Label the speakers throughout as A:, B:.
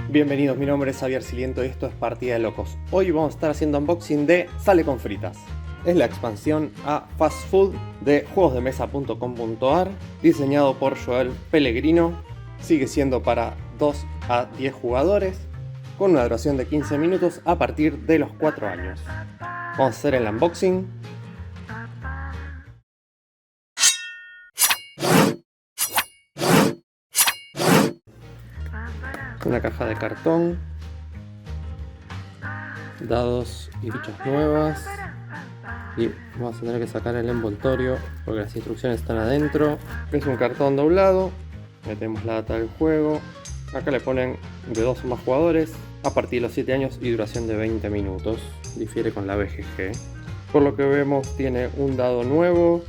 A: Bienvenidos, mi nombre es Xavier Siliento y esto es Partida de Locos. Hoy vamos a estar haciendo unboxing de Sale con Fritas. Es la expansión a Fast Food de juegosdemesa.com.ar, diseñado por Joel Pellegrino. Sigue siendo para 2 a 10 jugadores, con una duración de 15 minutos a partir de los 4 años. Vamos a hacer el unboxing. Una caja de cartón, dados y fichas nuevas, y vamos a tener que sacar el envoltorio porque las instrucciones están adentro. Es un cartón doblado, metemos la data del juego. Acá le ponen de 2 o más jugadores a partir de los 7 años y duración de 20 minutos. Difiere con la BGG. Por lo que vemos, tiene un dado nuevo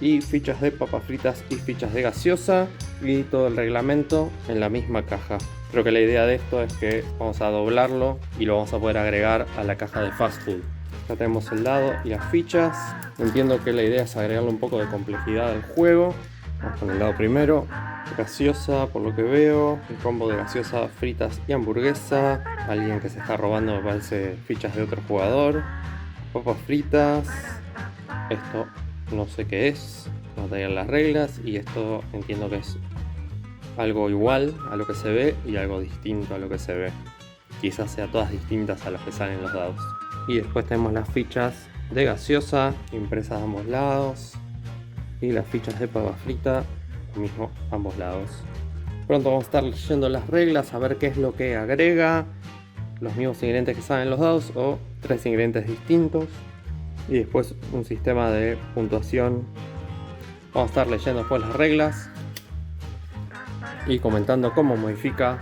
A: y fichas de papas fritas y fichas de gaseosa, y todo el reglamento en la misma caja. Creo que la idea de esto es que vamos a doblarlo y lo vamos a poder agregar a la caja de Fast Food. Acá tenemos el dado y las fichas. Entiendo que la idea es agregarle un poco de complejidad al juego. Vamos con el dado primero. Gaseosa, por lo que veo, el combo de gaseosa, fritas y hamburguesa. Alguien que se está robando, me parece, fichas de otro jugador. Papas fritas. Esto no sé qué es, no traían las reglas, y esto entiendo que es algo igual a lo que se ve y algo distinto a lo que se ve. Quizás sea todas distintas a las que salen los dados. Y después tenemos las fichas de gaseosa impresas a ambos lados y las fichas de papa frita, lo mismo a ambos lados. Pronto vamos a estar leyendo las reglas, a ver qué es lo que agrega, los mismos ingredientes que salen los dados o 3 ingredientes distintos. Y después un sistema de puntuación. Vamos a estar leyendo después las reglas y comentando cómo modifica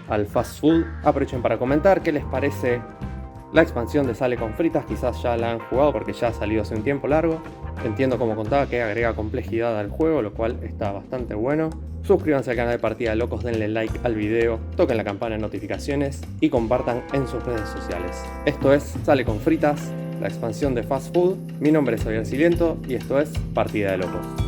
A: al Fast Food. Aprovechen para comentar qué les parece la expansión de Sale con Fritas. Quizás ya la han jugado porque ya ha salido hace un tiempo largo. Entiendo, como contaba, que agrega complejidad al juego, lo cual está bastante bueno. Suscríbanse al canal de Partida de Locos, denle like al video, toquen la campana de notificaciones y compartan en sus redes sociales. Esto es Sale con Fritas, la expansión de Fast Food. Mi nombre es Xavier Siliento y esto es Partida de Locos.